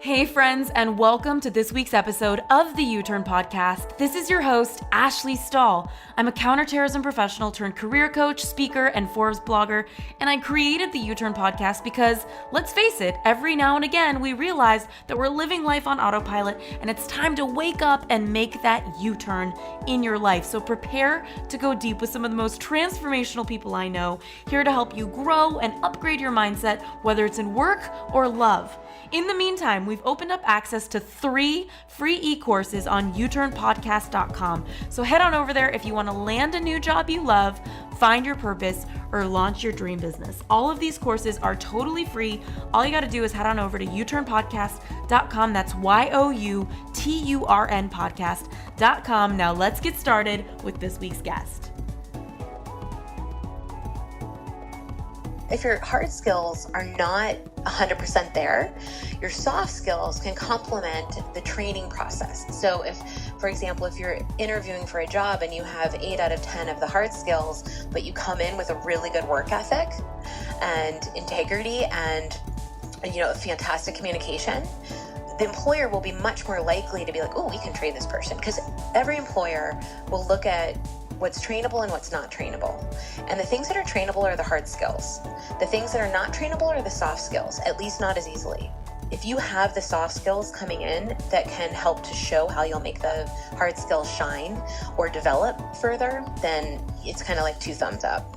Hey friends, and welcome to this week's episode of the U-Turn Podcast. This is your host, Ashley Stahl. I'm a counterterrorism professional turned career coach, speaker, and Forbes blogger, and I created the U-Turn Podcast because, let's face it, every now and again we realize that we're living life on autopilot and it's time to wake up and make that U-turn in your life. So prepare to go deep with some of the most transformational people I know, here to help you grow and upgrade your mindset, whether it's in work or love. In the meantime, we've opened up access to 3 free e-courses on uturnpodcast.com. So head on over there if you want to land a new job you love, find your purpose, or launch your dream business. All of these courses are totally free. All you got to do is head on over to uturnpodcast.com. That's YOUTURN podcast.com. Now let's get started with this week's guest. If your hard skills are not 100% there, your soft skills can complement the training process. So if, for example, if you're interviewing for a job and you have 8 out of 10 of the hard skills, but you come in with a really good work ethic and integrity and, fantastic communication, the employer will be much more likely to be like, oh, we can train this person, because every employer will look at what's trainable and what's not trainable. And the things that are trainable are the hard skills. The things that are not trainable are the soft skills, at least not as easily. If you have the soft skills coming in that can help to show how you'll make the hard skills shine or develop further, then it's kind of like 2 thumbs up.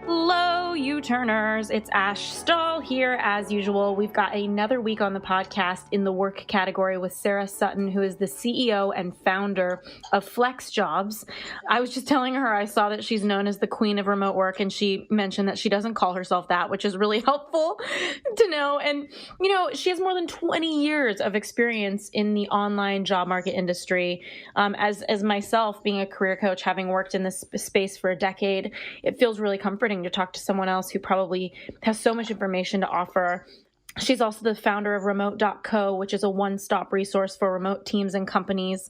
Hello, U-Turners. It's Ash Stahl here as usual. We've got another week on the podcast in the work category with Sara Sutton, who is the CEO and founder of FlexJobs. I was just telling her I saw that she's known as the queen of remote work, and she mentioned that she doesn't call herself that, which is really helpful to know. And, she has more than 20 years of experience in the online job market industry. As myself, being a career coach, having worked in this space for a decade, it feels really comforting to talk to someone else who probably has so much information to offer. She's also the founder of remote.co, which is a one-stop resource for remote teams and companies.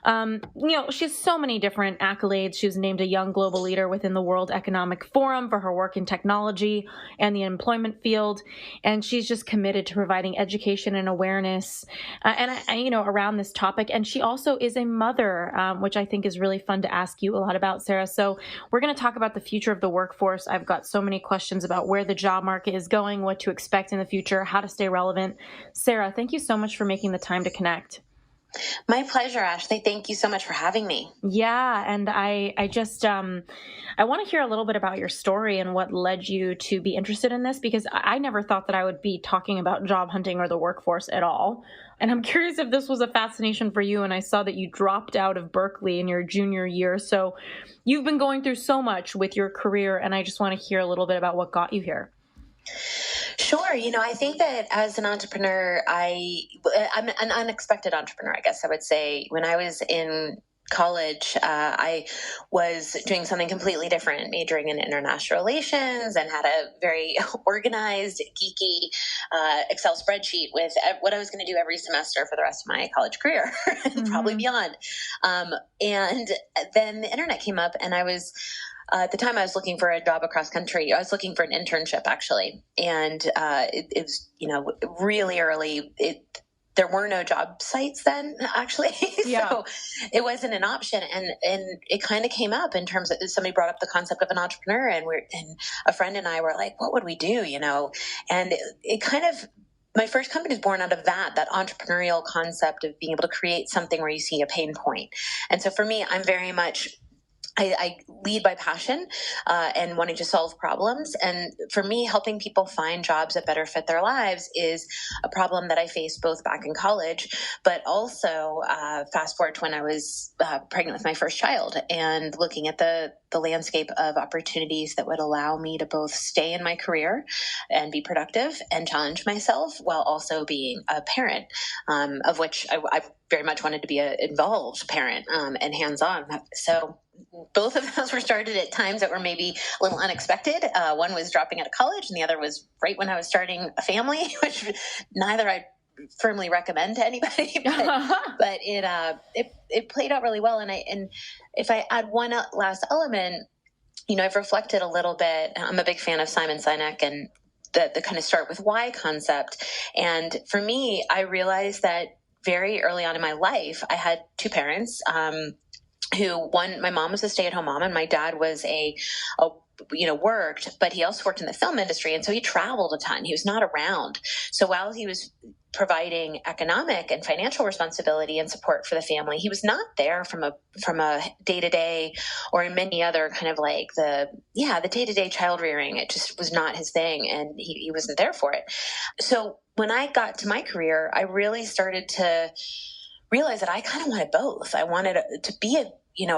She has so many different accolades. She was named a young global leader within the World Economic Forum for her work in technology and the employment field. And she's just committed to providing education and awareness around this topic. And she also is a mother, which I think is really fun to ask you a lot about, Sara. So we're going to talk about the future of the workforce. I've got so many questions about where the job market is going, what to expect in the future, how to stay relevant. Sara, thank you so much for making the time to connect. My pleasure, Ashley. Thank you so much for having me. Yeah, and I want to hear a little bit about your story and what led you to be interested in this, because I never thought that I would be talking about job hunting or the workforce at all. And I'm curious if this was a fascination for you. And I saw that you dropped out of Berkeley in your junior year. So you've been going through so much with your career, and I just want to hear a little bit about what got you here. Sure. I think that as an entrepreneur, I'm an unexpected entrepreneur, I guess I would say. When I was in college, I was doing something completely different, majoring in international relations, and had a very organized, geeky Excel spreadsheet with what I was going to do every semester for the rest of my college career, and probably beyond. And then the internet came up, and I was... at the time, I was looking for a job across country. I was looking for an internship, actually. And it was, really early. There were no job sites then, actually. Yeah. So it wasn't an option. And it kind of came up in terms of somebody brought up the concept of an entrepreneur. And a friend and I were like, what would we do, And it kind of... my first company is born out of that entrepreneurial concept of being able to create something where you see a pain point. And so for me, I'm very much... I lead by passion and wanting to solve problems. And for me, helping people find jobs that better fit their lives is a problem that I faced both back in college, but also fast forward to when I was pregnant with my first child and looking at the landscape of opportunities that would allow me to both stay in my career and be productive and challenge myself while also being a parent, of which I very much wanted to be an involved parent and hands-on. So both of those were started at times that were maybe a little unexpected. One was dropping out of college, and the other was right when I was starting a family, which neither I firmly recommend to anybody, but it played out really well. And if I add one last element, I've reflected a little bit. I'm a big fan of Simon Sinek and the kind of start with why concept. And for me, I realized that very early on in my life, I had two parents, my mom was a stay-at-home mom and my dad was worked, but he also worked in the film industry. And so he traveled a ton. He was not around. So while he was providing economic and financial responsibility and support for the family, he was not there from a day-to-day, or in many other kind of like the day-to-day child rearing. It just was not his thing. And he wasn't there for it. So when I got to my career, I really started to realize that I kind of wanted both. I wanted to be a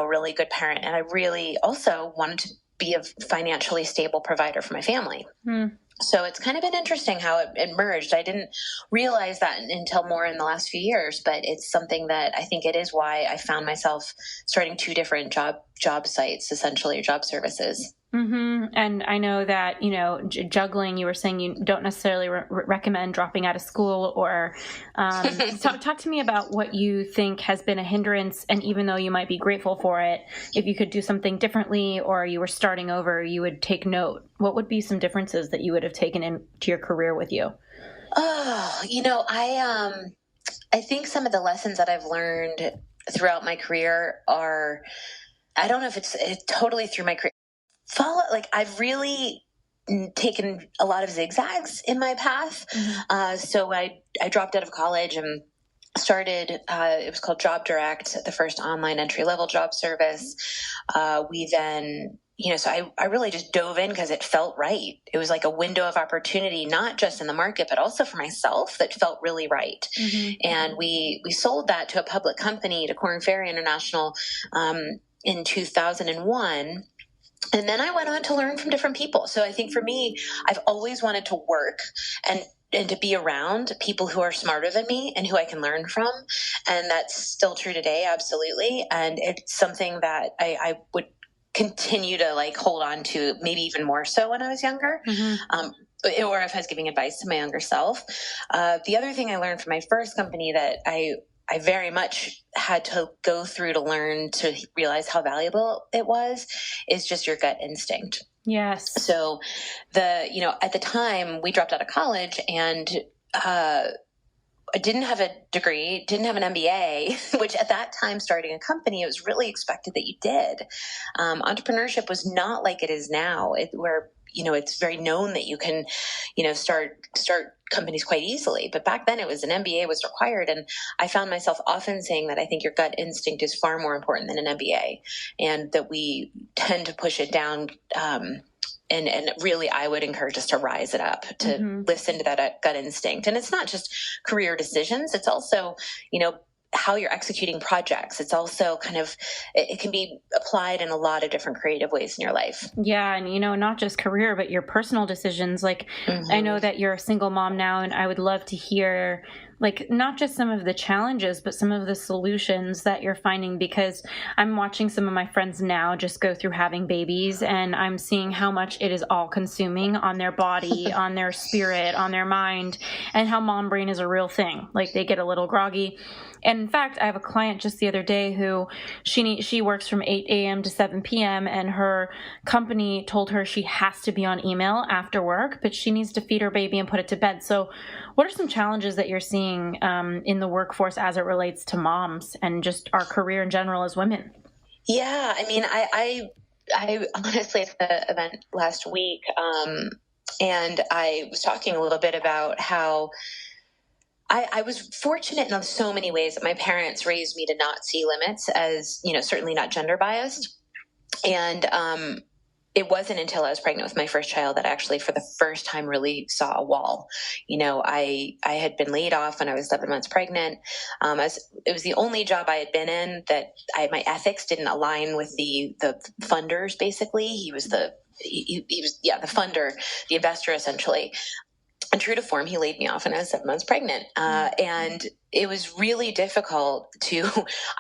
really good parent. And I really also wanted to be a financially stable provider for my family. So it's kind of been interesting how it merged. I didn't realize that until more in the last few years, but it's something that I think it is why I found myself starting two different job sites, essentially, or job services. Mm-hmm. And I know that, juggling, you were saying you don't necessarily recommend dropping out of school or talk to me about what you think has been a hindrance. And even though you might be grateful for it, if you could do something differently or you were starting over, you would take note. What would be some differences that you would have taken into your career with you? I think some of the lessons that I've learned throughout my career are, I don't know if it's totally through my career. I've really taken a lot of zigzags in my path. Mm-hmm. So I dropped out of college and started, it was called Job Direct, the first online entry-level job service. We then, so I really just dove in because it felt right. It was like a window of opportunity, not just in the market, but also for myself, that felt really right. Mm-hmm. And we sold that to a public company, to Korn Ferry International, in 2001. And then I went on to learn from different people. So I think for me, I've always wanted to work and to be around people who are smarter than me and who I can learn from. And that's still true today, absolutely. And it's something that I would continue to hold on to, maybe even more so when I was younger. Mm-hmm. Or if I was giving advice to my younger self. The other thing I learned from my first company that I very much had to go through to learn to realize how valuable it was, is just your gut instinct. Yes. So at the time we dropped out of college and, I didn't have a degree, didn't have an MBA, which at that time, starting a company, it was really expected that you did. Entrepreneurship was not like it is now, where it's very known that you can, start companies quite easily. But back then, it was an MBA was required, and I found myself often saying that I think your gut instinct is far more important than an MBA, and that we tend to push it down. And really, I would encourage us to rise it up, to mm-hmm. listen to that gut instinct. And it's not just career decisions. It's also, how you're executing projects. It's also it can be applied in a lot of different creative ways in your life. Yeah. And, not just career, but your personal decisions. Mm-hmm. I know that you're a single mom now, and I would love to hear not just some of the challenges, but some of the solutions that you're finding, because I'm watching some of my friends now just go through having babies, and I'm seeing how much it is all consuming on their body, on their spirit, on their mind, and how mom brain is a real thing. They get a little groggy. And in fact, I have a client just the other day who she works from 8 a.m. to 7 p.m. and her company told her she has to be on email after work, but she needs to feed her baby and put it to bed. So what are some challenges that you're seeing in the workforce as it relates to moms and just our career in general as women? Yeah, I honestly at the event last week, and I was talking a little bit about how I was fortunate in so many ways that my parents raised me to not see limits as, certainly not gender biased. And it wasn't until I was pregnant with my first child that I actually, for the first time, really saw a wall. I had been laid off when I was 7 months pregnant. It was the only job I had been in that my ethics didn't align with the funders. Basically, he was the funder, the investor, essentially. And true to form, he laid me off when I was 7 months pregnant. And it was really difficult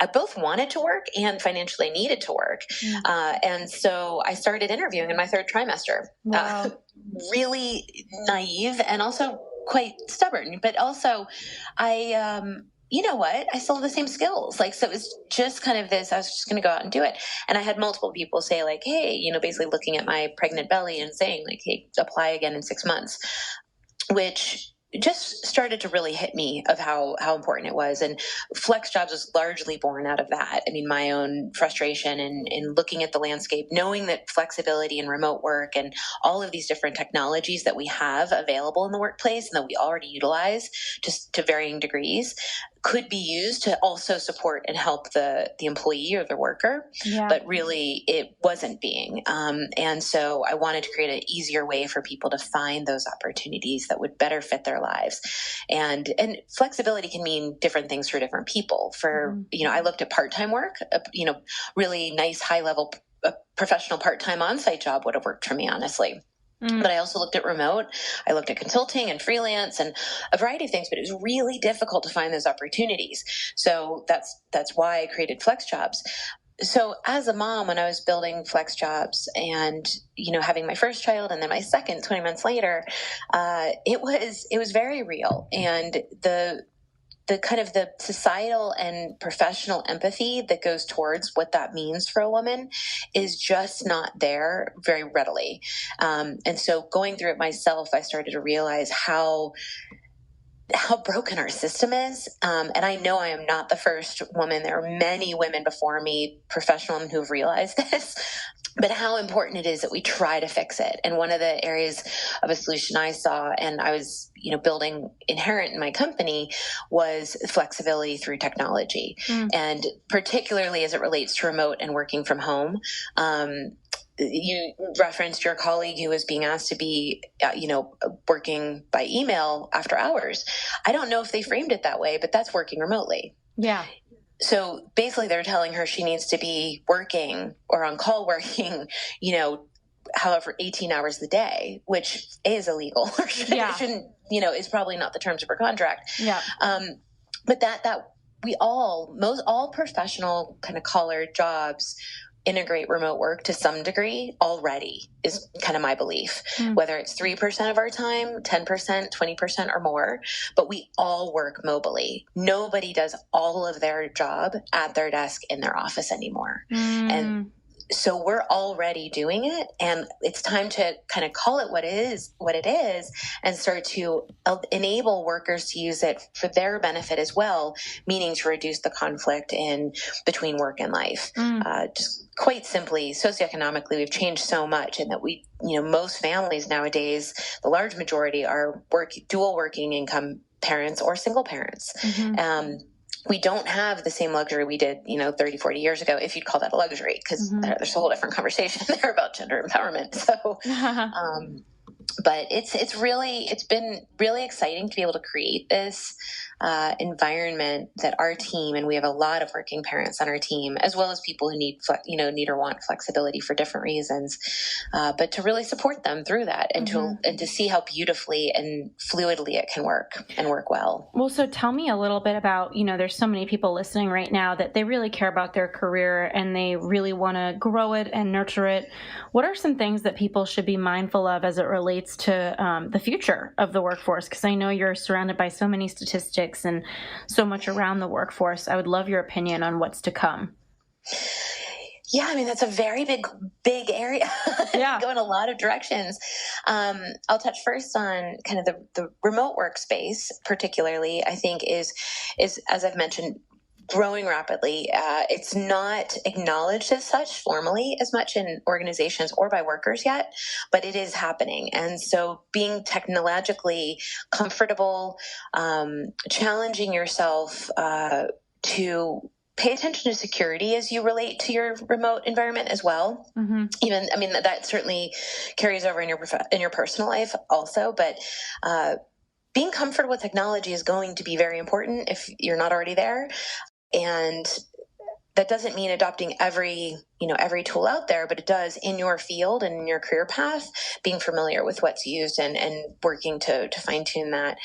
I both wanted to work and financially needed to work. And so I started interviewing in my third trimester. Wow. Really naive and also quite stubborn, but also I, you know what? I still have the same skills. Like, so it was just kind of this, I was just going to go out and do it. And I had multiple people say like, hey, basically looking at my pregnant belly and saying like, hey, apply again in 6 months, which just started to really hit me of how important it was. And FlexJobs was largely born out of that. I mean, my own frustration in looking at the landscape, knowing that flexibility and remote work and all of these different technologies that we have available in the workplace and that we already utilize just to varying degrees could be used to also support and help the employee or the worker, but really it wasn't being. And so I wanted to create an easier way for people to find those opportunities that would better fit their lives. And flexibility can mean different things for different people. For, I looked at part-time work, really nice high-level professional part-time on-site job would have worked for me, honestly. But I also looked at remote. I looked at consulting and freelance and a variety of things, but it was really difficult to find those opportunities. So that's why I created FlexJobs. So as a mom, when I was building FlexJobs and, having my first child and then my second 20 months later, it was very real. And the kind of the societal and professional empathy that goes towards what that means for a woman is just not there very readily. And so going through it myself, I started to realize how broken our system is. And I know I am not the first woman. There are many women before me, professional women, who have realized this, but how important it is that we try to fix it. And one of the areas of a solution I saw, and I was, building inherent in my company, was flexibility through technology. And particularly as it relates to remote and working from home. You referenced your colleague who was being asked to be, working by email after hours. I don't know if they framed it that way, but that's working remotely. Yeah. So basically they're telling her she needs to be working or on call working, however, 18 hours a day, which is illegal or shouldn't, is probably not the terms of her contract. Yeah. But that we all professional kind of collared jobs integrate remote work to some degree already, is kind of my belief, whether it's 3% of our time, 10%, 20% or more, but we all work mobily. Nobody does all of their job at their desk in their office anymore. And so we're already doing it, and it's time to kind of call it what it is, and start to enable workers to use it for their benefit as well, meaning to reduce the conflict in between work and life. Just quite simply, socioeconomically, we've changed so much, and that most families nowadays, the large majority are dual working income parents or single parents. We don't have the same luxury we did, 30, 40 years ago, if you'd call that a luxury, because there's a whole different conversation there about gender empowerment. So, but it's been really exciting to be able to create this environment that our team, and we have a lot of working parents on our team, as well as people who need or want flexibility for different reasons, but to really support them through that, and to see how beautifully and fluidly it can work and work well. Well, so tell me a little bit about, there's so many people listening right now that they really care about their career and they really want to grow it and nurture it. What are some things that people should be mindful of as it relates to the future of the workforce? Because I know you're surrounded by so many statistics and so much around the workforce. I would love your opinion on what's to come. Yeah, I mean, that's a very big area. Yeah. Go in a lot of directions. I'll touch first on kind of the remote workspace, particularly, I think is, as I've mentioned, growing rapidly. It's not acknowledged as such formally as much in organizations or by workers yet, but it is happening. And so being technologically comfortable, challenging yourself to pay attention to security as you relate to your remote environment as well. Even, I mean, that certainly carries over in your personal life also, but being comfortable with technology is going to be very important if you're not already there. And that doesn't mean adopting every tool out there, but it does in your field and in your career path, being familiar with what's used and working to fine tune that.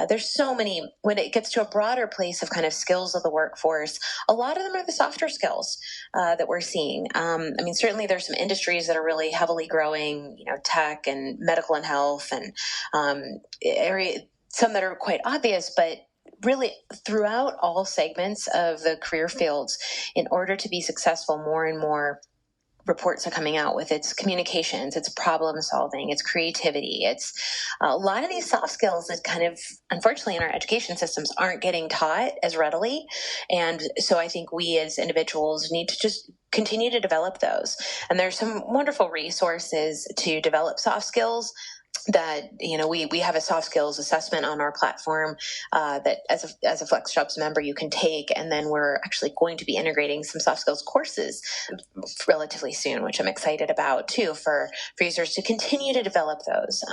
There's so many, when it gets to a broader place of kind of skills of the workforce, a lot of them are the softer skills that we're seeing. I mean, certainly there's some industries that are really heavily growing, tech and medical and health and some that are quite obvious, but really throughout all segments of the career fields, in order to be successful, more and more reports are coming out with its communications, its problem solving, its creativity. It's a lot of these soft skills that kind of, unfortunately, in our education systems aren't getting taught as readily. And so I think we as individuals need to just continue to develop those. And there's some wonderful resources to develop soft skills that, we have a soft skills assessment on our platform that as a FlexJobs member you can take, and then we're actually going to be integrating some soft skills courses relatively soon, which I'm excited about too, for users to continue to develop those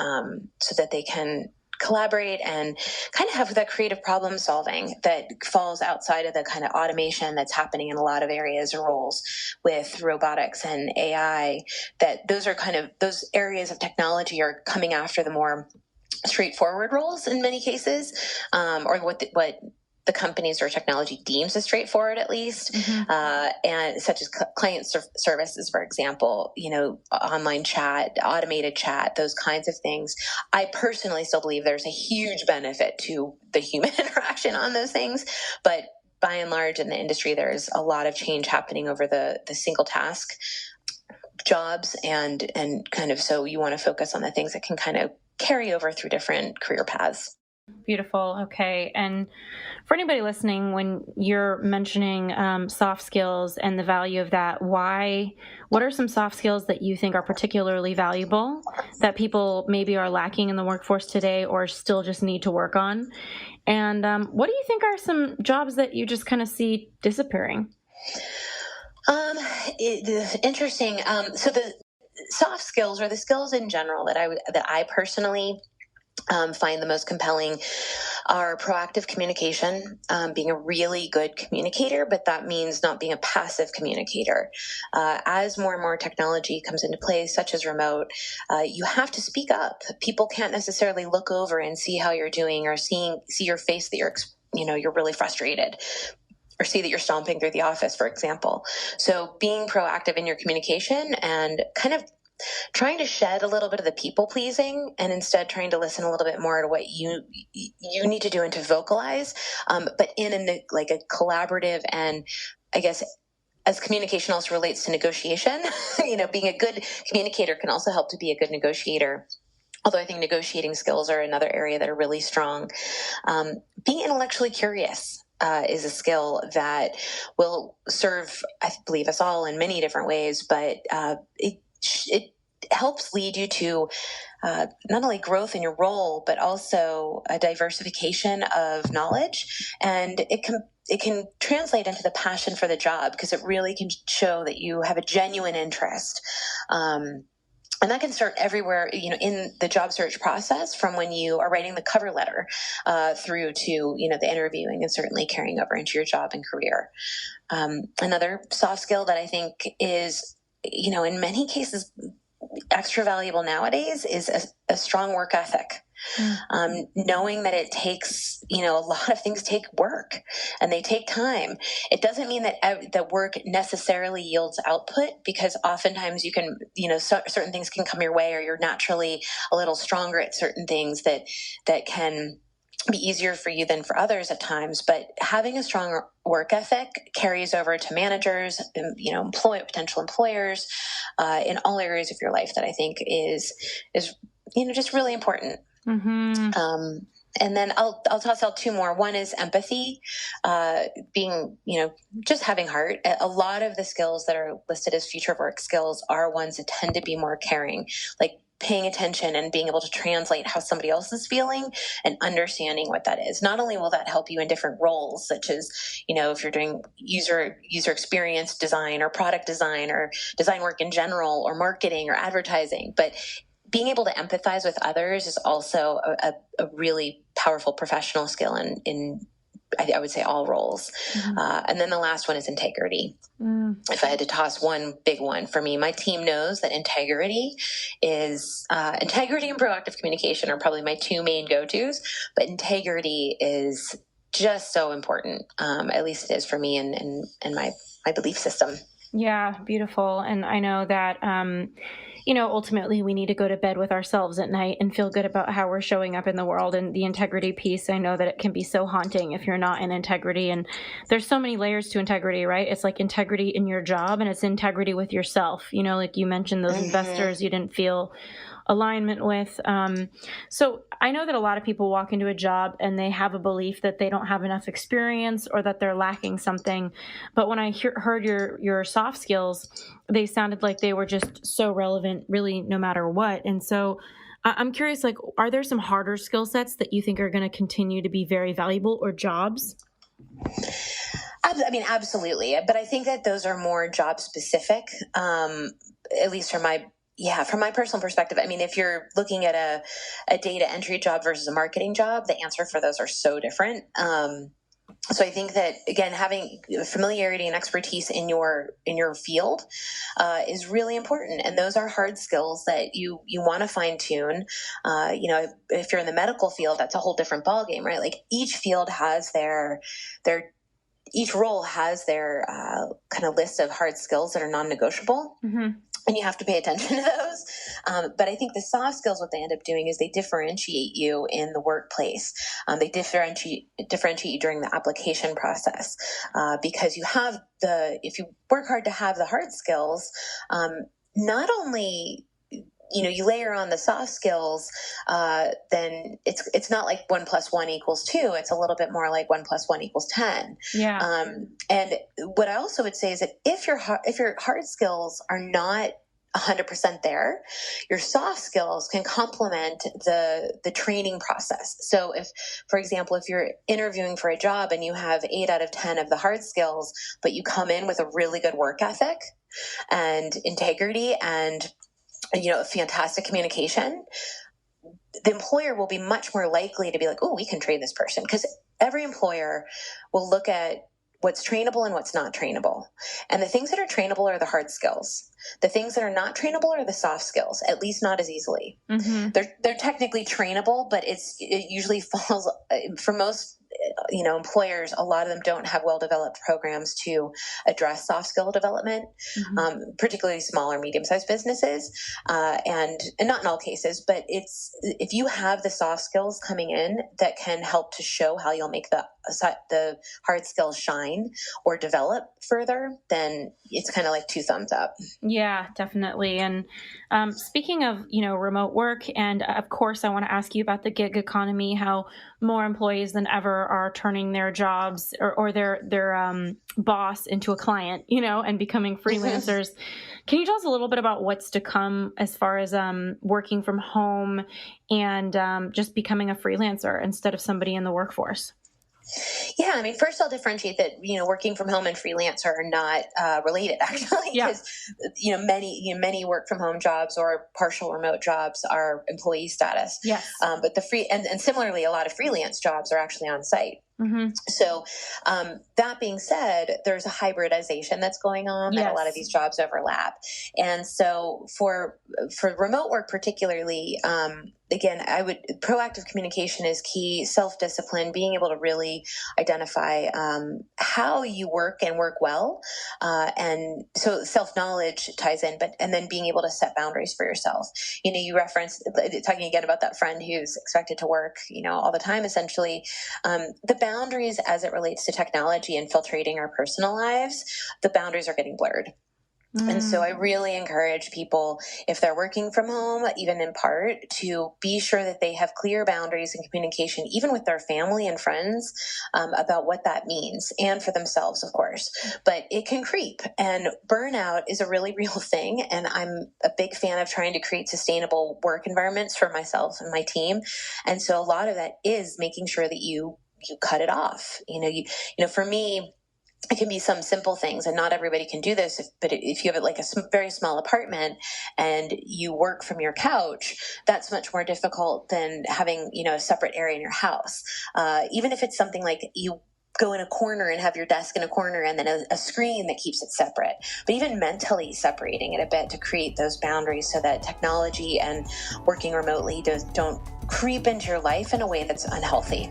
so that they can collaborate and kind of have that creative problem solving that falls outside of the kind of automation that's happening in a lot of areas or roles with robotics and AI. That those are kind of, those areas of technology are coming after the more straightforward roles in many cases, or what the companies or technology deems as straightforward, at least, and such as client services, for example, online chat, automated chat, those kinds of things. I personally still believe there's a huge benefit to the human interaction on those things, but by and large in the industry, there's a lot of change happening over the single task jobs, and kind of, so you want to focus on the things that can kind of carry over through different career paths. Beautiful. Okay. And for anybody listening, when you're mentioning soft skills and the value of that, what are some soft skills that you think are particularly valuable that people maybe are lacking in the workforce today or still just need to work on? And what do you think are some jobs that you just kind of see disappearing? Interesting. So the soft skills, or the skills in general, that I personally find the most compelling are proactive communication, being a really good communicator, but that means not being a passive communicator. As more and more technology comes into play, such as remote, you have to speak up. People can't necessarily look over and see how you're doing, or see your face that you're really frustrated, or see that you're stomping through the office, for example. So being proactive in your communication and kind of trying to shed a little bit of the people pleasing, and instead trying to listen a little bit more to what you need to do and to vocalize, but in a collaborative, and I guess as communication also relates to negotiation, being a good communicator can also help to be a good negotiator. Although I think negotiating skills are another area that are really strong. Being intellectually curious is a skill that will serve, I believe, us all in many different ways, but it helps lead you to not only growth in your role, but also a diversification of knowledge. And it can translate into the passion for the job, because it really can show that you have a genuine interest. And that can start everywhere, in the job search process, from when you are writing the cover letter through to, the interviewing, and certainly carrying over into your job and career. Another soft skill that I think is, in many cases, extra valuable nowadays is a strong work ethic. Knowing that it takes, a lot of things take work and they take time. It doesn't mean that work necessarily yields output, because oftentimes you can, certain things can come your way, or you're naturally a little stronger at certain things that can be easier for you than for others at times. But having a strong work ethic carries over to managers, potential employers, in all areas of your life, that I think is just really important. And then I'll toss out two more. One is empathy, being, just having heart. A lot of the skills that are listed as future work skills are ones that tend to be more caring, like paying attention and being able to translate how somebody else is feeling and understanding what that is. Not only will that help you in different roles, such as, if you're doing user experience design, or product design, or design work in general, or marketing or advertising, but being able to empathize with others is also a really powerful professional skill in I would say all roles. And then the last one is integrity. If I had to toss one big one for me, my team knows that integrity and proactive communication are probably my two main go-tos, but integrity is just so important. At least it is for me and my belief system. Yeah, beautiful. And I know that, ultimately we need to go to bed with ourselves at night and feel good about how we're showing up in the world. And the integrity piece, I know that it can be so haunting if you're not in integrity. And there's so many layers to integrity, right? It's like integrity in your job and it's integrity with yourself. Like you mentioned, those investors you didn't feel alignment with. So I know that a lot of people walk into a job and they have a belief that they don't have enough experience or that they're lacking something. But when I heard your soft skills, they sounded like they were just so relevant, really, no matter what. And so I'm curious, like, are there some harder skill sets that you think are going to continue to be very valuable, or jobs? I mean, absolutely. But I think that those are more job specific, at least from my personal perspective. I mean, if you're looking at a data entry job versus a marketing job, the answer for those are so different. So I think that, again, having familiarity and expertise in your field is really important. And those are hard skills that you want to fine tune. If you're in the medical field, that's a whole different ballgame, right? Like each field has each role has their kind of list of hard skills that are non-negotiable. Mm-hmm. And you have to pay attention to those. But I think the soft skills, what they end up doing is they differentiate you in the workplace. They differentiate you during the application process because if you work hard to have the hard skills, not only you layer on the soft skills, then it's not like 1 + 1 = 2. It's a little bit more like 1 + 1 = 10. Yeah. And what I also would say is that if your hard skills are not 100% there, your soft skills can complement the training process. So if, for example, if you're interviewing for a job and you have 8 out of 10 of the hard skills, but you come in with a really good work ethic and integrity and fantastic communication, the employer will be much more likely to be like, oh, we can train this person, because every employer will look at what's trainable and what's not trainable. And the things that are trainable are the hard skills. The things that are not trainable are the soft skills, at least not as easily. Mm-hmm. They're technically trainable, but it usually falls for most employers. A lot of them don't have well-developed programs to address soft skill development, particularly small or medium-sized businesses, and not in all cases, but if you have the soft skills coming in that can help to show how you'll make the hard skills shine or develop further, then it's kind of like 2 thumbs up. Yeah, definitely. And speaking of, remote work, and of course, I want to ask you about the gig economy, how more employees than ever are turning their jobs or their boss into a client, and becoming freelancers. Can you tell us a little bit about what's to come as far as working from home and just becoming a freelancer instead of somebody in the workforce? Yeah, I mean, first I'll differentiate that, working from home and freelance are not related, actually, because, many work from home jobs or partial remote jobs are employee status. Yes. But and similarly, a lot of freelance jobs are actually on site. Mm-hmm. So that being said, there's a hybridization that's going on that a lot of these jobs overlap. And so for remote work particularly, again, proactive communication is key, self-discipline, being able to really identify how you work and work well. And so self-knowledge ties in, and then being able to set boundaries for yourself. You referenced, talking again about that friend who's expected to work, all the time, essentially. The boundaries as it relates to technology infiltrating our personal lives, the boundaries are getting blurred. And so I really encourage people, if they're working from home, even in part, to be sure that they have clear boundaries and communication, even with their family and friends, about what that means, and for themselves, of course. But it can creep, and burnout is a really real thing. And I'm a big fan of trying to create sustainable work environments for myself and my team. And so a lot of that is making sure that you cut it off. For me, it can be some simple things, and not everybody can do this. But if you have like a very small apartment and you work from your couch, that's much more difficult than having, a separate area in your house. Even if it's something like you go in a corner and have your desk in a corner and then a screen that keeps it separate. But even mentally separating it a bit to create those boundaries so that technology and working remotely don't creep into your life in a way that's unhealthy.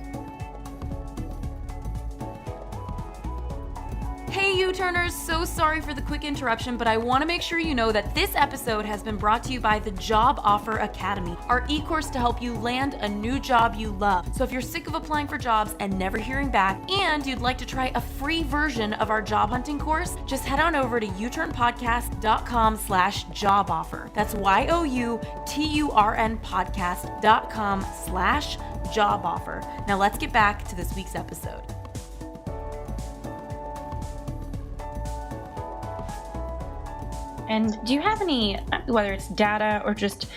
Hey, you U-Turners, so sorry for the quick interruption, but I want to make sure you know that this episode has been brought to you by the Job Offer Academy, our e-course to help you land a new job you love. So if you're sick of applying for jobs and never hearing back, and you'd like to try a free version of our job hunting course, just head on over to uturnpodcast.com/job offer. That's youturnpodcast.com/job offer. Now let's get back to this week's episode. And do you have any, whether it's data or just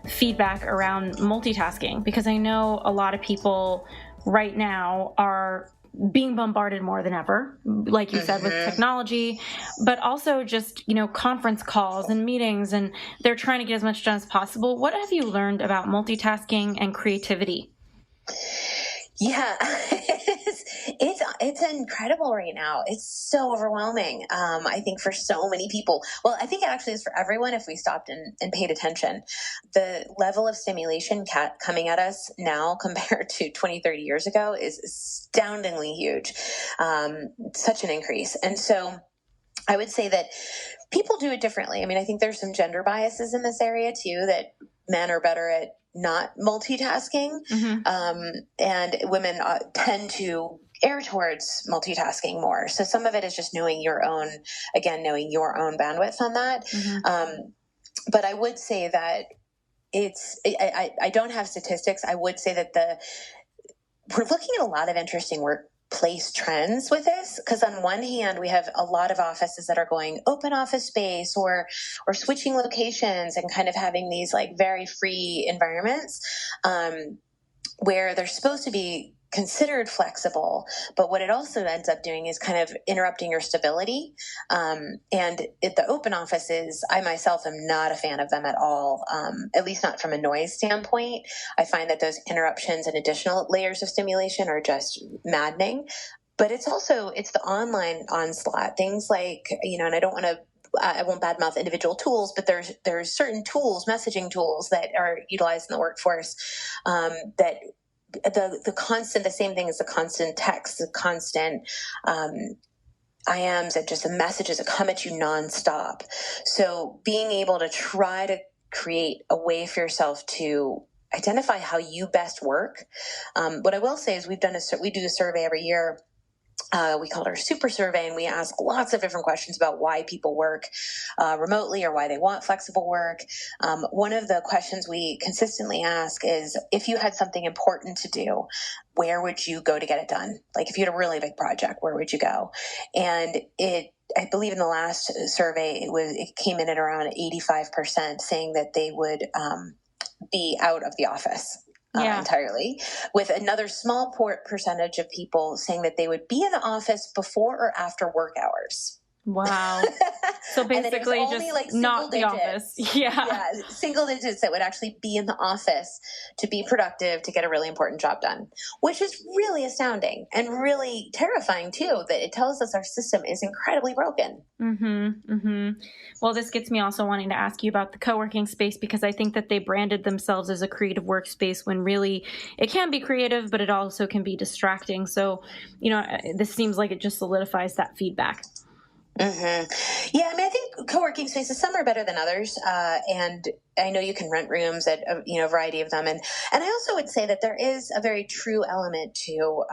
feedback around multitasking? Because I know a lot of people right now are being bombarded more than ever, like you said, with technology, but also just, conference calls and meetings, and they're trying to get as much done as possible. What have you learned about multitasking and creativity? Yeah, it's incredible right now. It's so overwhelming. I think for so many people. Well, I think it actually is for everyone if we stopped and paid attention. The level of stimulation coming at us now compared to 20, 30 years ago is astoundingly huge. Such an increase. And so I would say that people do it differently. I mean, I think there's some gender biases in this area too, that men are better at not multitasking. And women tend to err towards multitasking more. So some of it is just knowing your own bandwidth on that. But I would say that I don't have statistics. I would say that we're looking at a lot of interesting workplace trends with this, because on one hand we have a lot of offices that are going open office space or switching locations and kind of having these like very free environments where they're supposed to be considered flexible, but what it also ends up doing is kind of interrupting your stability. And at the open offices, I myself am not a fan of them at all, at least not from a noise standpoint. I find that those interruptions and additional layers of stimulation are just maddening. But it's the online onslaught, things like, and I won't badmouth individual tools, but there's certain tools, messaging tools that are utilized in the workforce that the same thing as the constant text, the constant IMs and just the messages that come at you nonstop. So being able to try to create a way for yourself to identify how you best work. What I will say is we do a survey every year. We call it our super survey, and we ask lots of different questions about why people work remotely or why they want flexible work. One of the questions we consistently ask is, if you had something important to do, where would you go to get it done? Like if you had a really big project, where would you go? And I believe in the last survey, it came in at around 85% saying that they would be out of the office. Entirely, with another small percentage of people saying that they would be in the office before or after work hours. Wow. So basically just like not the office. Yeah, single digits that would actually be in the office to be productive, to get a really important job done, which is really astounding and really terrifying too, that it tells us our system is incredibly broken. Well, this gets me also wanting to ask you about the co-working space, because I think that they branded themselves as a creative workspace when really it can be creative, but it also can be distracting. So, this seems like it just solidifies that feedback. Yeah, I mean, I think co-working spaces, some are better than others. And I know you can rent rooms at a variety of them. And I also would say that there is a very true element to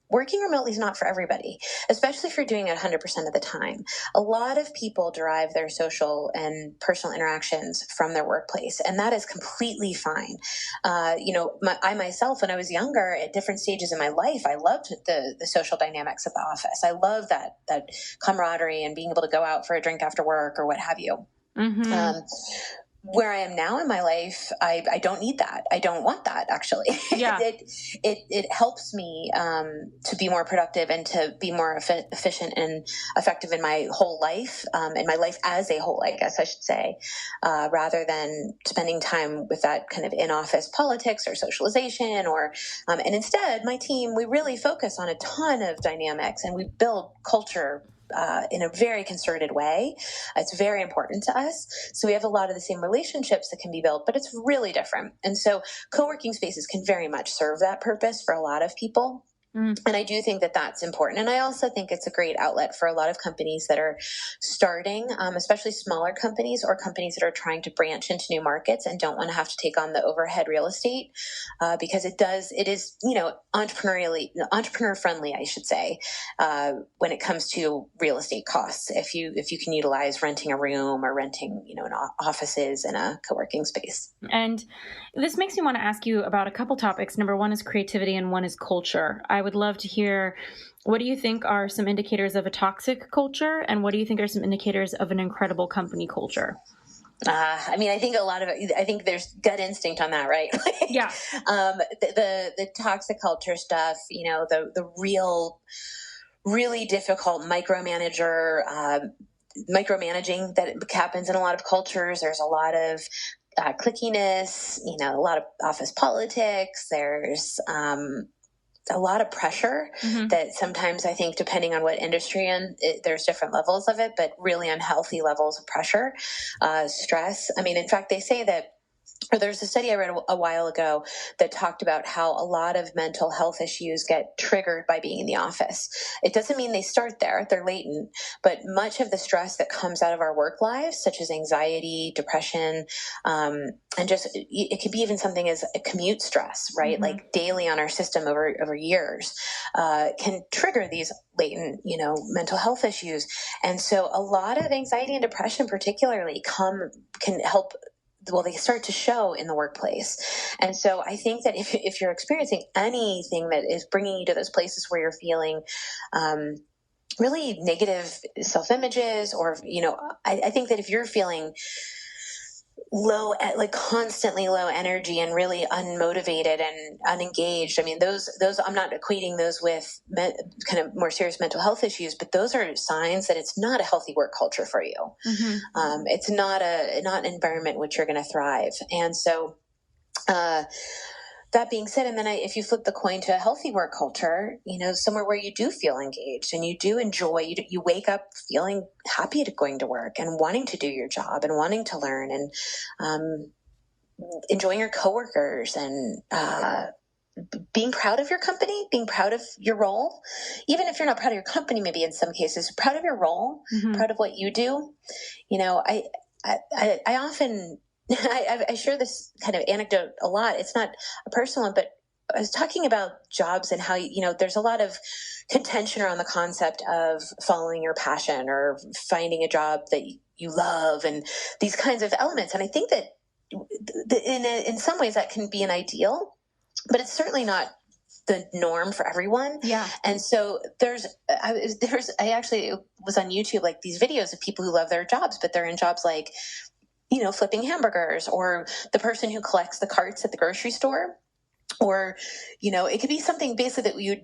working remotely is not for everybody, especially if you're doing it 100% of the time. A lot of people derive their social and personal interactions from their workplace, and that is completely fine. I myself, when I was younger, at different stages in my life, I loved the social dynamics of the office. I love that camaraderie and being able to go out for a drink after work or what have you. Where I am now in my life, I don't need that. I don't want that, actually. Yeah. It helps me to be more productive and to be more efficient and effective in my whole life, in my life as a whole, I guess I should say, rather than spending time with that kind of in-office politics or socialization. And instead, my team, we really focus on a ton of dynamics, and we build culture in a very concerted way. It's very important to us. So we have a lot of the same relationships that can be built, but it's really different. And so co-working spaces can very much serve that purpose for a lot of people. And I do think that that's important. And I also think it's a great outlet for a lot of companies that are starting, especially smaller companies or companies that are trying to branch into new markets and don't want to have to take on the overhead real estate, because it is, entrepreneur friendly, I should say, when it comes to real estate costs. If you can utilize renting a room or renting, an offices in a co-working space. And this makes me want to ask you about a couple topics. Number one is creativity and one is culture. I would love to hear, what do you think are some indicators of a toxic culture, and what do you think are some indicators of an incredible company culture? I think a lot of it, I think there's gut instinct on that, right? Yeah. The toxic culture stuff, the really difficult micromanaging that happens in a lot of cultures. There's a lot of clickiness, a lot of office politics. There's a lot of pressure that sometimes, I think, depending on what industry there's different levels of it, but really unhealthy levels of pressure, stress. In fact, they say that, or there's a study I read a while ago that talked about how a lot of mental health issues get triggered by being in the office. It doesn't mean they start there, they're latent, but much of the stress that comes out of our work lives, such as anxiety, depression, and just, it could be even something as a commute stress, right? Like daily on our system over years, can trigger these latent, mental health issues. And so a lot of anxiety and depression particularly can help. Well, they start to show in the workplace. And so I think that if you're experiencing anything that is bringing you to those places where you're feeling really negative self-images, or, I think that if you're feeling low, like constantly low energy and really unmotivated and unengaged, those I'm not equating those with kind of more serious mental health issues, but those are signs that it's not a healthy work culture for you. It's not an environment in which you're going to thrive. And so that being said, and then if you flip the coin to a healthy work culture, somewhere where you do feel engaged and you do enjoy, you wake up feeling happy to going to work and wanting to do your job and wanting to learn and enjoying your coworkers and being proud of your company, being proud of your role, even if you're not proud of your company, maybe in some cases, proud of your role, proud of what you do. I often... I share this kind of anecdote a lot. It's not a personal one, but I was talking about jobs and how, there's a lot of contention around the concept of following your passion or finding a job that you love and these kinds of elements. And I think that in some ways that can be an ideal, but it's certainly not the norm for everyone. Yeah. And so I actually was on YouTube, like these videos of people who love their jobs, but they're in jobs like, flipping hamburgers, or the person who collects the carts at the grocery store, or, it could be something basically that you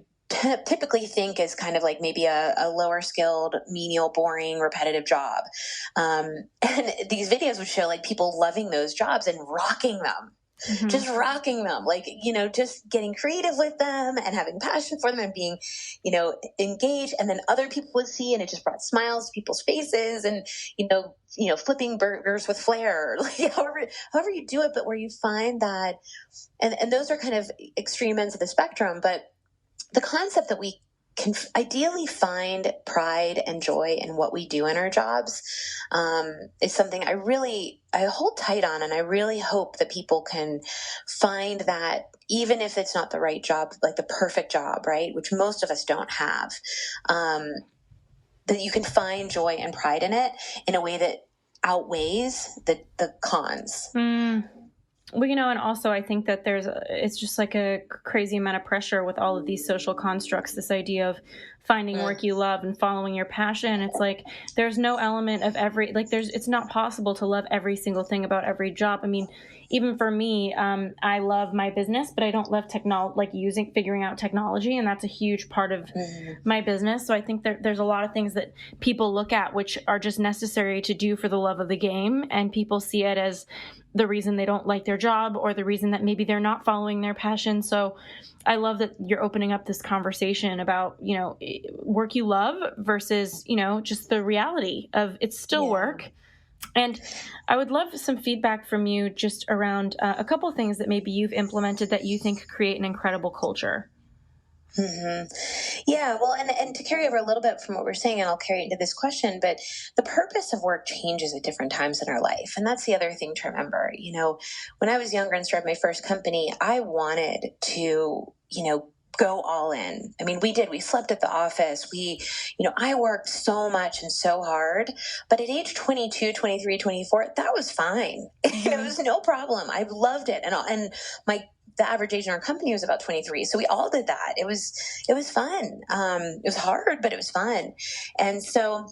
typically think is kind of like maybe a lower skilled, menial, boring, repetitive job. And these videos would show like people loving those jobs and rocking them. Just rocking them, like, just getting creative with them and having passion for them and being, engaged. And then other people would see, and it just brought smiles to people's faces and, flipping burgers with flair, like however you do it, but where you find that, and those are kind of extreme ends of the spectrum, but the concept that we can ideally find pride and joy in what we do in our jobs is something I hold tight on, and I really hope that people can find that, even if it's not the right job, like the perfect job, right, which most of us don't have, that you can find joy and pride in it in a way that outweighs the cons. Well, and also I think that it's just like a crazy amount of pressure with all of these social constructs, this idea of finding work you love and following your passion. It's like, there's no element of it's not possible to love every single thing about every job. Even for me, I love my business, but I don't love figuring out technology. And that's a huge part of my business. So I think there's a lot of things that people look at, which are just necessary to do for the love of the game. And people see it as the reason they don't like their job, or the reason that maybe they're not following their passion. So I love that you're opening up this conversation about, work you love versus, just the reality of it's still work. And I would love some feedback from you just around a couple of things that maybe you've implemented that you think create an incredible culture. Mm-hmm. Yeah, well, and to carry over a little bit from what we're saying, and I'll carry it into this question, but the purpose of work changes at different times in our life. And that's the other thing to remember. When I was younger and started my first company, I wanted to, go all in. I mean, we slept at the office. I worked so much and so hard, but at age 22, 23, 24, that was fine. It was no problem. I loved it. The average age in our company was about 23. So we all did that. It was fun. It was hard, but it was fun. And so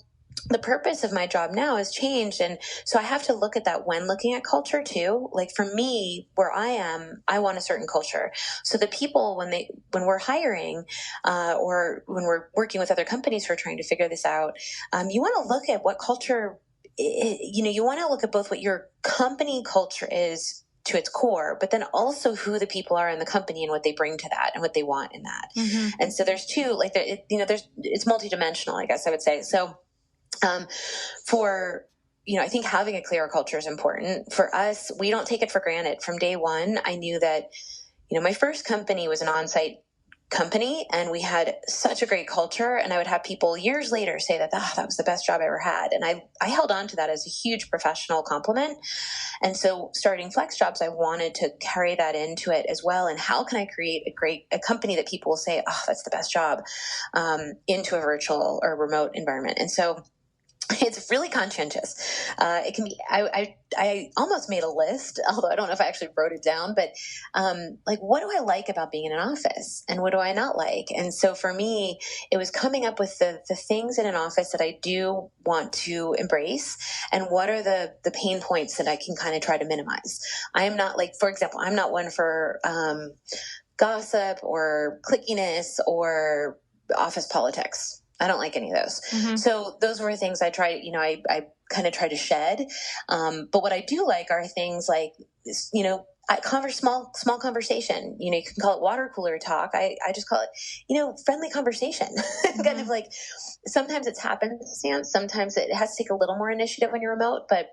the purpose of my job now has changed. And so I have to look at that when looking at culture too. Like for me, where I am, I want a certain culture. So the people, when we're hiring, or when we're working with other companies who are trying to figure this out, you want to look at what culture, you want to look at both what your company culture is to its core, but then also who the people are in the company and what they bring to that and what they want in that. Mm-hmm. And so there's two, it's multidimensional, I guess I would say. So, I think having a clear culture is important. For us, we don't take it for granted. From day one, I knew that, my first company was an on-site company and we had such a great culture, and I would have people years later say that that was the best job I ever had. And I held on to that as a huge professional compliment. And so starting FlexJobs, I wanted to carry that into it as well. And how can I create a company that people will say, oh, that's the best job, into a virtual or remote environment. And so it's really conscientious. It can be, I almost made a list, although I don't know if I actually wrote it down, but what do I like about being in an office and what do I not like? And so for me, it was coming up with the things in an office that I do want to embrace, and what are the pain points that I can kind of try to minimize. I am not for example, I'm not one for gossip or clickiness or office politics. I don't like any of those. Mm-hmm. So those were things I tried, I kind of try to shed. But what I do like are things like, small conversation. You can call it water cooler talk. I just call it, friendly conversation. Mm-hmm. Kind of like, sometimes it's happenstance. Sometimes it has to take a little more initiative when you're remote, but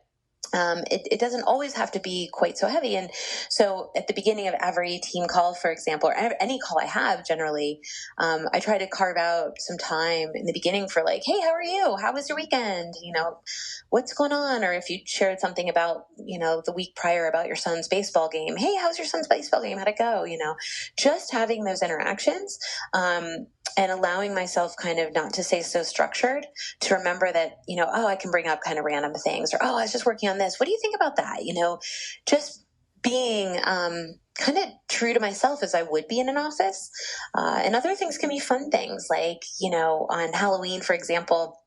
it doesn't always have to be quite so heavy. And so at the beginning of every team call, for example, or any call I have generally, I try to carve out some time in the beginning for hey, how are you? How was your weekend? What's going on? Or if you shared something about, the week prior about your son's baseball game, hey, how's your son's baseball game? How'd it go? Just having those interactions, and allowing myself kind of not to stay so structured, to remember that, I can bring up kind of random things, or, I was just working on this. What do you think about that? Just being kind of true to myself as I would be in an office. And other things can be fun things like, on Halloween, for example,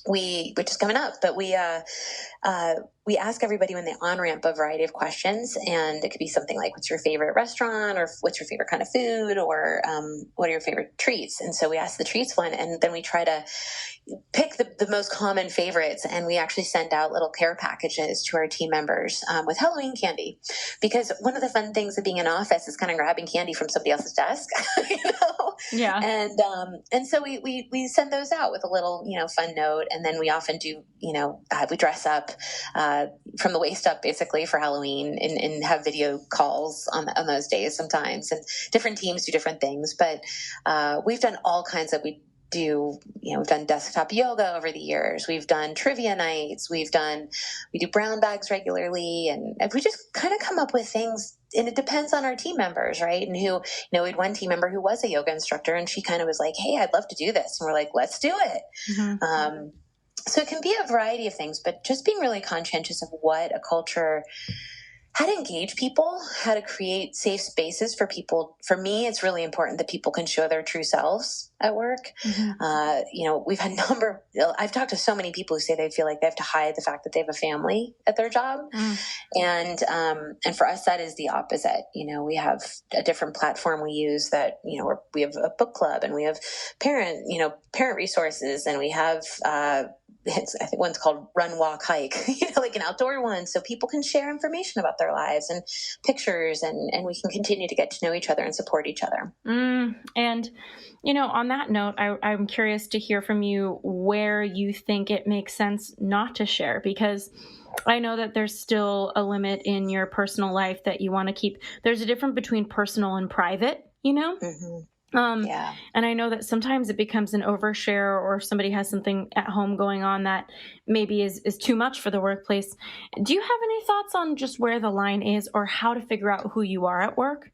which is coming up, but we ask everybody when they on-ramp a variety of questions, and it could be something like, what's your favorite restaurant, or what's your favorite kind of food, or what are your favorite treats? And so we ask the treats one, and then we try to pick the most common favorites, and we actually send out little care packages to our team members with Halloween candy, because one of the fun things of being in office is kind of grabbing candy from somebody else's desk. Yeah. And so we send those out with a little fun note, and then we often do we dress up from the waist up basically for Halloween, and have video calls on those days sometimes, and different teams do different things, but we've done all kinds of we've done desktop yoga over the years. We've done trivia nights. We do brown bags regularly. And we just kind of come up with things, and it depends on our team members, right? And we had one team member who was a yoga instructor, and she kind of was like, hey, I'd love to do this. And we're like, let's do it. Mm-hmm. So it can be a variety of things, but just being really conscientious of what a culture, how to engage people, how to create safe spaces for people. For me, it's really important that people can show their true selves at work. Mm-hmm. We've had I've talked to so many people who say they feel like they have to hide the fact that they have a family at their job. Mm. And for us, that is the opposite. We have a different platform we use that, we have a book club, and we have parent resources, and we have, I think one's called Run, Walk, Hike, like an outdoor one. So people can share information about their lives and pictures, and we can continue to get to know each other and support each other. And, on that note, I'm curious to hear from you where you think it makes sense not to share, because I know that there's still a limit in your personal life that you want to keep. There's a difference between personal and private, Mm-hmm. And I know that sometimes it becomes an overshare, or if somebody has something at home going on that maybe is too much for the workplace. Do you have any thoughts on just where the line is, or how to figure out who you are at work?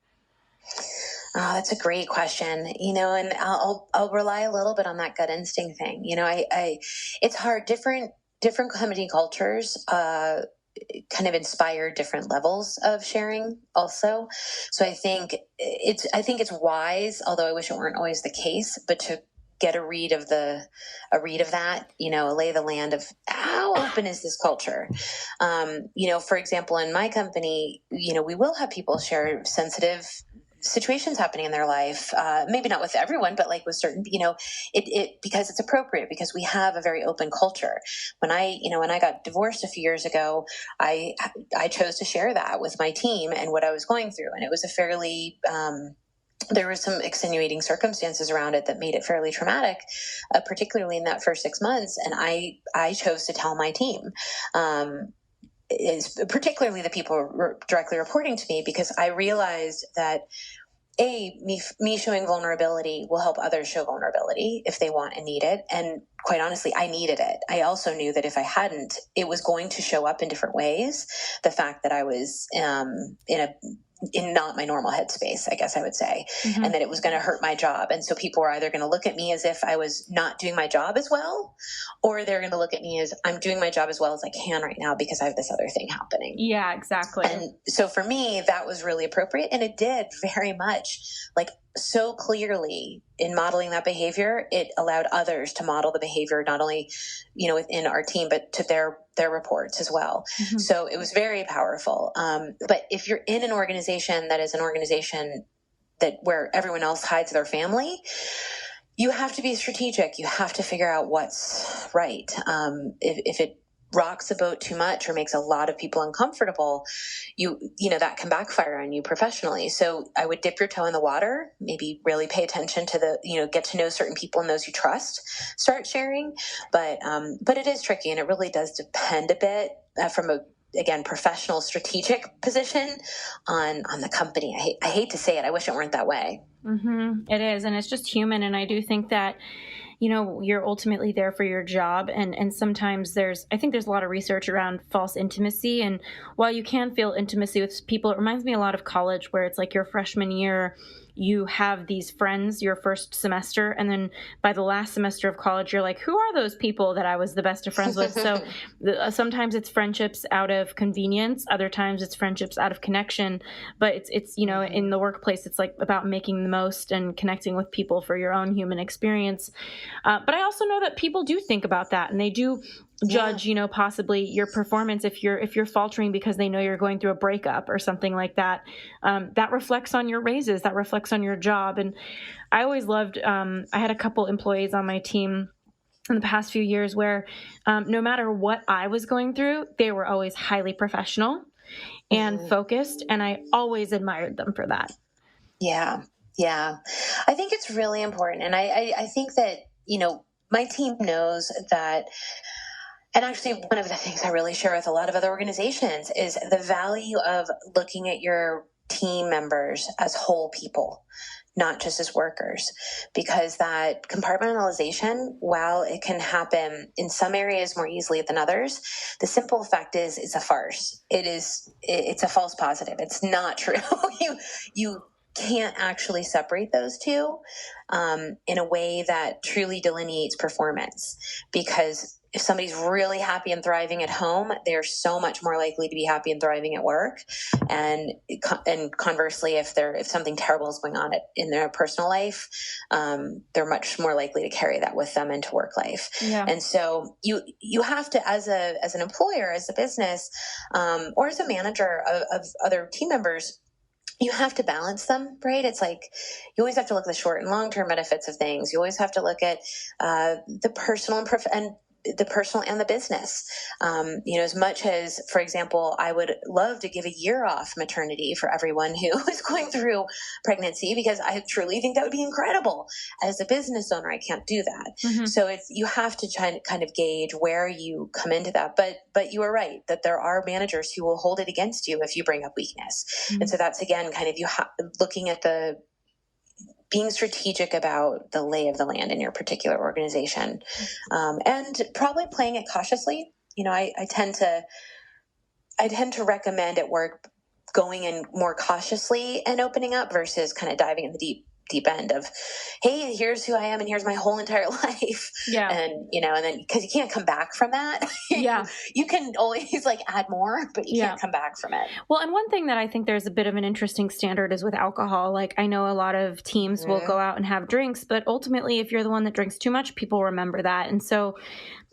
Oh, that's a great question. And I'll rely a little bit on that gut instinct thing. It's hard. Different company cultures, kind of inspire different levels of sharing also. So I think it's wise, although I wish it weren't always the case, but to get a read of that, lay the land of how open is this culture. For example, in my company, we will have people share sensitive situations happening in their life, maybe not with everyone, but like with certain, because it's appropriate, because we have a very open culture. When I got divorced a few years ago, I chose to share that with my team and what I was going through. And it was a fairly, there were some extenuating circumstances around it that made it fairly traumatic, particularly in that first 6 months. And I chose to tell my team, is particularly the people directly reporting to me, because I realized that me showing vulnerability will help others show vulnerability if they want and need it. And quite honestly, I needed it. I also knew that if I hadn't, it was going to show up in different ways. The fact that I was in not my normal headspace, I guess I would say, and that it was going to hurt my job. And so people were either going to look at me as if I was not doing my job as well, or they're going to look at me as I'm doing my job as well as I can right now because I have this other thing happening. Yeah, exactly. And so for me, that was really appropriate. And it did very much, like, so clearly in modeling that behavior, it allowed others to model the behavior, not only, within our team, but to their reports as well. So it was very powerful. But if you're in an organization that is an organization where everyone else hides their family, you have to be strategic. You have to figure out what's right. If it rocks the boat too much or makes a lot of people uncomfortable, that can backfire on you professionally. So I would dip your toe in the water, maybe really pay attention to get to know certain people and those you trust, start sharing. But it is tricky, and it really does depend a bit from a, again, professional strategic position on the company. I hate to say it. I wish it weren't that way. It is. And it's just human. And I do think that you're ultimately there for your job. And sometimes I think there's a lot of research around false intimacy. And while you can feel intimacy with people, it reminds me a lot of college, where it's like your freshman year, you have these friends your first semester. And then by the last semester of college, you're like, who are those people that I was the best of friends with? So sometimes it's friendships out of convenience. Other times it's friendships out of connection. But it's in the workplace, it's like about making the most and connecting with people for your own human experience. But I also know that people do think about that, and they do judge, possibly your performance if you're faltering because they know you're going through a breakup or something like that. That reflects on your raises, that reflects on your job. And I always loved, I had a couple employees on my team in the past few years where no matter what I was going through, they were always highly professional and focused. And I always admired them for that. Yeah. I think it's really important. And I think that, my team knows that. And actually, one of the things I really share with a lot of other organizations is the value of looking at your team members as whole people, not just as workers, because that compartmentalization, while it can happen in some areas more easily than others, the simple fact is it's a farce. It's a false positive. It's not true. You can't actually separate those two in a way that truly delineates performance, because if somebody's really happy and thriving at home, they're so much more likely to be happy and thriving at work. And conversely, if something terrible is going on in their personal life, they're much more likely to carry that with them into work life. Yeah. And so you have to, as an employer, as a business, or as a manager of other team members, you have to balance them, right? It's like you always have to look at the short and long-term benefits of things. You always have to look at the personal and the personal and the business. As much as, for example, I would love to give a year off maternity for everyone who is going through pregnancy, because I truly think that would be incredible. As a business owner, I can't do that. So you have to try to kind of gauge where you come into that. But you are right that there are managers who will hold it against you if you bring up weakness. And so that's, again, kind of looking at the being strategic about the lay of the land in your particular organization, and probably playing it cautiously. I tend to recommend at work going in more cautiously and opening up versus kind of diving in the deep end of, hey, here's who I am and here's my whole entire life. Yeah. And then because you can't come back from that. Yeah. You can always add more, but you can't come back from it. Well, and one thing that I think there's a bit of an interesting standard is with alcohol. I know a lot of teams will go out and have drinks, but ultimately if you're the one that drinks too much, people remember that. And so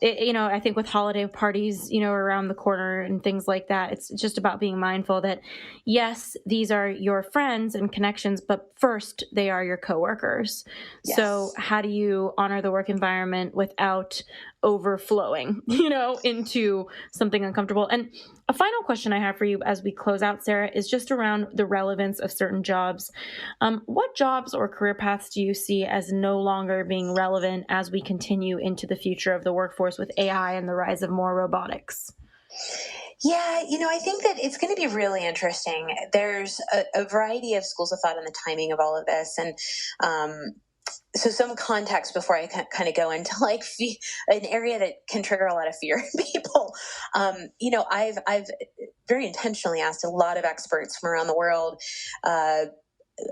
I think with holiday parties, around the corner and things like that, it's just about being mindful that, yes, these are your friends and connections, but first they are your coworkers. Yes. So how do you honor the work environment without overflowing, into something uncomfortable? And a final question I have for you as we close out, Sara, is just around the relevance of certain jobs. What jobs or career paths do you see as no longer being relevant as we continue into the future of the workforce with AI and the rise of more robotics? Yeah, I think that it's going to be really interesting. There's a variety of schools of thought on the timing of all of this. And so some context before I kind of go into an area that can trigger a lot of fear in people. I've very intentionally asked a lot of experts from around the world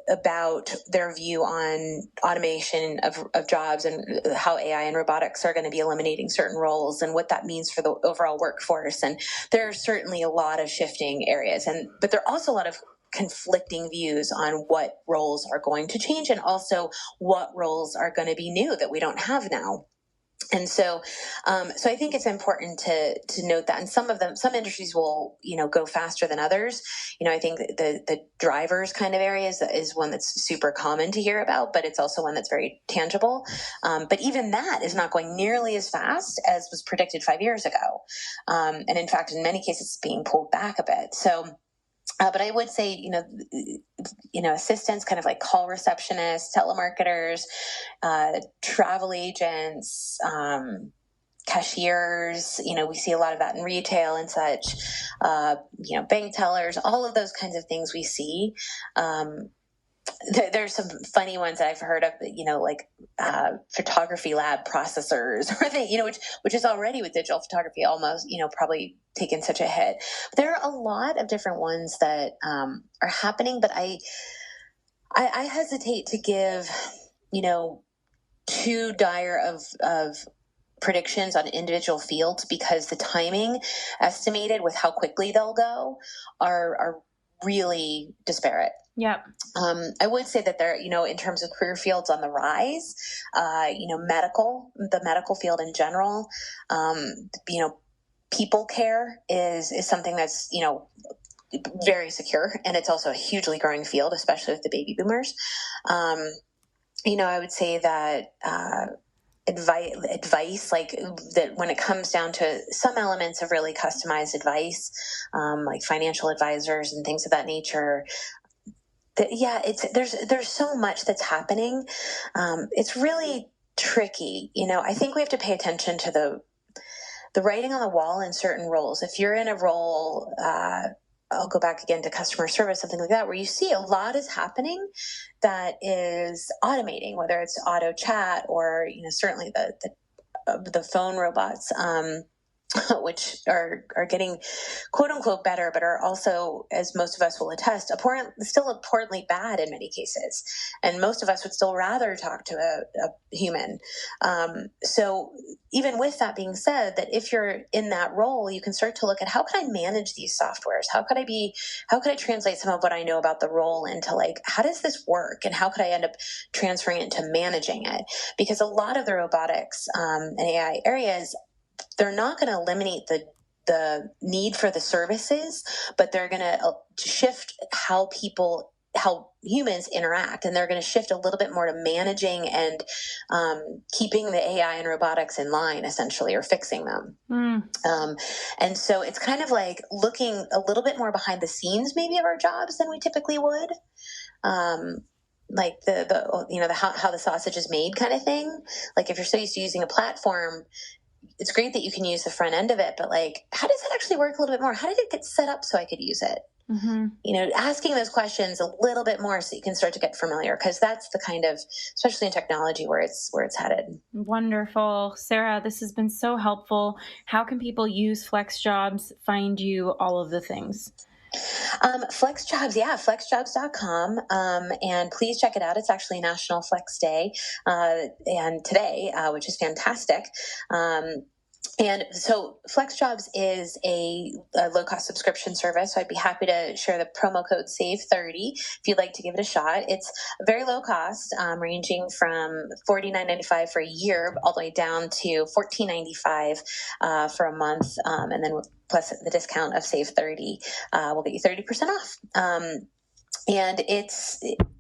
about their view on automation of jobs and how AI and robotics are going to be eliminating certain roles and what that means for the overall workforce. And there are certainly a lot of shifting areas, but there are also a lot of conflicting views on what roles are going to change and also what roles are going to be new that we don't have now. And so I think it's important to note that. And some industries will, go faster than others. I think the drivers kind of areas is one that's super common to hear about, but it's also one that's very tangible. But even that is not going nearly as fast as was predicted 5 years ago. And in fact, in many cases, it's being pulled back a bit. So, but I would say, assistants, kind of like call receptionists, telemarketers, travel agents, cashiers, we see a lot of that in retail and such, bank tellers, all of those kinds of things we see. There's some funny ones that I've heard of, photography lab processors, or which is already with digital photography almost, probably taken such a hit. There are a lot of different ones that are happening, but I hesitate to give, too dire of predictions on individual fields because the timing estimated with how quickly they'll go are really disparate. Yep. I would say that there, in terms of career fields on the rise, the medical field in general, people care is something that's, very secure. And it's also a hugely growing field, especially with the baby boomers. I would say that, advice like that when it comes down to some elements of really customized advice, like financial advisors and things of that nature, there's so much that's happening. It's really tricky. I think we have to pay attention to the writing on the wall in certain roles. If you're in a role, I'll go back again to customer service, something like that, where you see a lot is happening that is automating, whether it's auto chat or, certainly the phone robots, which are getting quote unquote better, but are also, as most of us will attest, still abhorrently bad in many cases. And most of us would still rather talk to a human. So even with that being said, that if you're in that role, you can start to look at how can I manage these softwares? How could I translate some of what I know about the role into how does this work? And how could I end up transferring it into managing it? Because a lot of the robotics and AI areas, they're not going to eliminate the need for the services, but they're going to shift how humans interact. And they're going to shift a little bit more to managing and keeping the AI and robotics in line, essentially, or fixing them. And so it's kind of like looking a little bit more behind the scenes, maybe, of our jobs than we typically would. Like how the sausage is made kind of thing. Like if you're so used to using a platform, it's great that you can use the front end of it, but like, how does that actually work a little bit more? How did it get set up so I could use it? Asking those questions a little bit more so you can start to get familiar, because that's the kind of, especially in technology, where it's headed. Wonderful. Sara, this has been so helpful. How can people use FlexJobs, find you, all of the things? FlexJobs, FlexJobs.com. And please check it out. It's actually National Flex Day, and today, which is fantastic. And so FlexJobs is a low-cost subscription service. So I'd be happy to share the promo code SAVE30 if you'd like to give it a shot. It's very low cost, ranging from $49.95 for a year all the way down to $14.95 for a month. And then plus the discount of SAVE30 will get you 30% off. And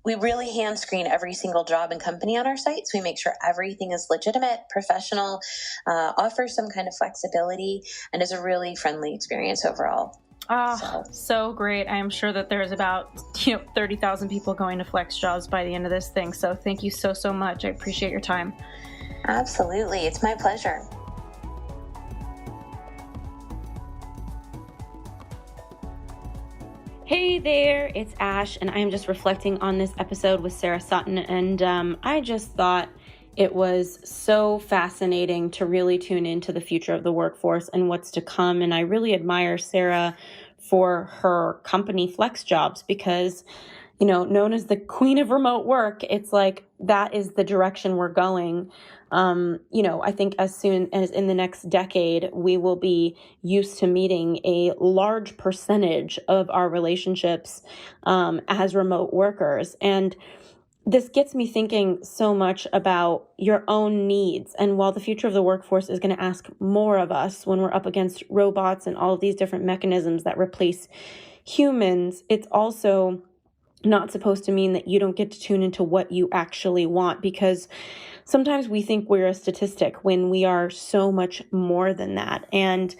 we really hand screen every single job and company on our site. So we make sure everything is legitimate, professional, offers some kind of flexibility, and is a really friendly experience overall. So great. I am sure that there's about 30,000 people going to FlexJobs by the end of this thing. So thank you so much. I appreciate your time. Absolutely. It's my pleasure. Hey there, it's Ash, and I'm just reflecting on this episode with Sara Sutton, and I just thought it was so fascinating to really tune into the future of the workforce and what's to come, and I really admire Sara for her company FlexJobs because, known as the queen of remote work, it's like that is the direction we're going. I think as soon as in the next decade, we will be used to meeting a large percentage of our relationships as remote workers. And this gets me thinking so much about your own needs. And while the future of the workforce is going to ask more of us when we're up against robots and all of these different mechanisms that replace humans, it's also not supposed to mean that you don't get to tune into what you actually want, because sometimes we think we're a statistic when we are so much more than that. And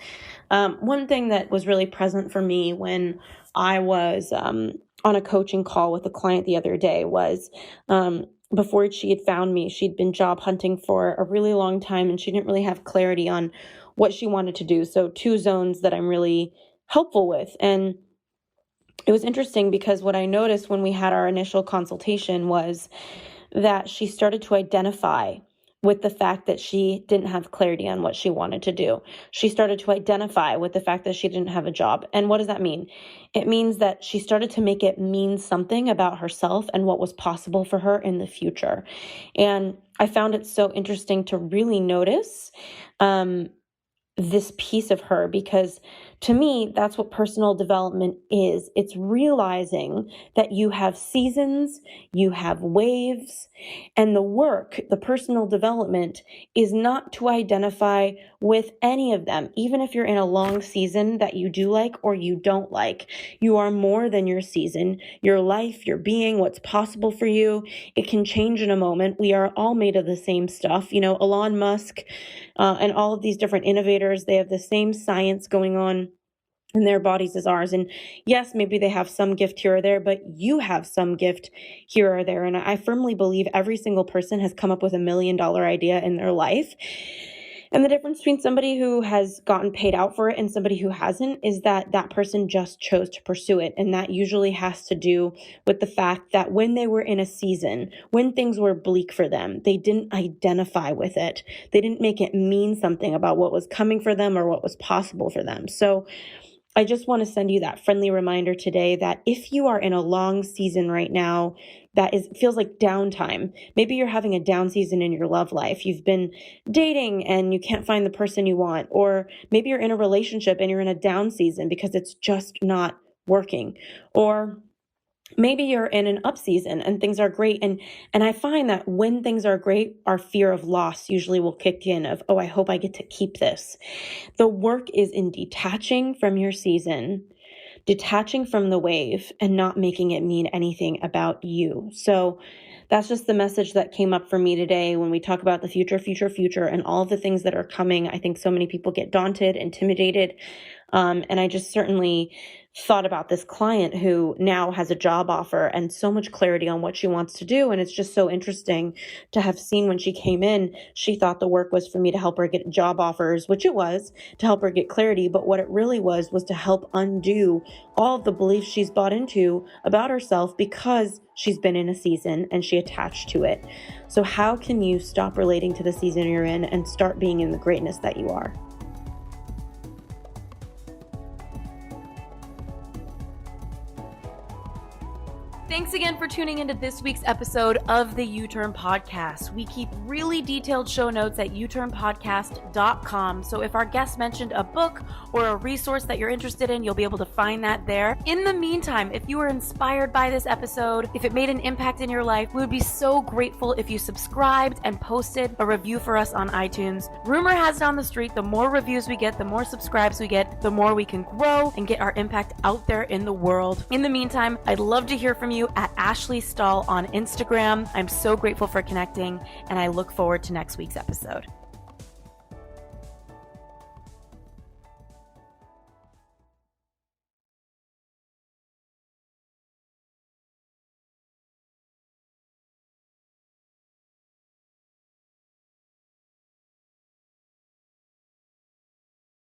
one thing that was really present for me when I was on a coaching call with a client the other day was before she had found me, she'd been job hunting for a really long time, and she didn't really have clarity on what she wanted to do. So 2 zones that I'm really helpful with. And it was interesting because what I noticed when we had our initial consultation was that she started to identify with the fact that she didn't have clarity on what she wanted to do. She started to identify with the fact that she didn't have a job. And what does that mean? It means that she started to make it mean something about herself and what was possible for her in the future. And I found it so interesting to really notice this piece of her, because to me, that's what personal development is. It's realizing that you have seasons, you have waves, and the work, the personal development, is not to identify with any of them. Even if you're in a long season that you do like or you don't like, you are more than your season. Your life, your being, what's possible for you, it can change in a moment. We are all made of the same stuff. Elon Musk and all of these different innovators, they have the same science going on in their bodies as ours. And yes, maybe they have some gift here or there, but you have some gift here or there. And I firmly believe every single person has come up with $1 million idea in their life. And the difference between somebody who has gotten paid out for it and somebody who hasn't is that that person just chose to pursue it. And that usually has to do with the fact that when they were in a season, when things were bleak for them, they didn't identify with it. They didn't make it mean something about what was coming for them or what was possible for them. So I just want to send you that friendly reminder today that if you are in a long season right now, feels like downtime. Maybe you're having a down season in your love life. You've been dating and you can't find the person you want, or maybe you're in a relationship and you're in a down season because it's just not working, or maybe you're in an up season and things are great. And I find that when things are great, our fear of loss usually will kick in of, I hope I get to keep this. The work is in detaching from your season, detaching from the wave, and not making it mean anything about you. So that's just the message that came up for me today when we talk about the future, and all of the things that are coming. I think so many people get daunted, intimidated. And I just certainly thought about this client who now has a job offer and so much clarity on what she wants to do. And it's just so interesting to have seen when she came in, she thought the work was for me to help her get job offers, which it was, to help her get clarity. But what it really was to help undo all of the beliefs she's bought into about herself because she's been in a season and she attached to it. So how can you stop relating to the season you're in and start being in the greatness that you are? Thanks again for tuning into this week's episode of the U-Turn Podcast. We keep really detailed show notes at uturnpodcast.com. So if our guest mentioned a book or a resource that you're interested in, you'll be able to find that there. In the meantime, if you were inspired by this episode, if it made an impact in your life, we would be so grateful if you subscribed and posted a review for us on iTunes. Rumor has it on the street, the more reviews we get, the more subscribes we get, the more we can grow and get our impact out there in the world. In the meantime, I'd love to hear from you at Ashley Stahl on Instagram. I'm so grateful for connecting, and I look forward to next week's episode.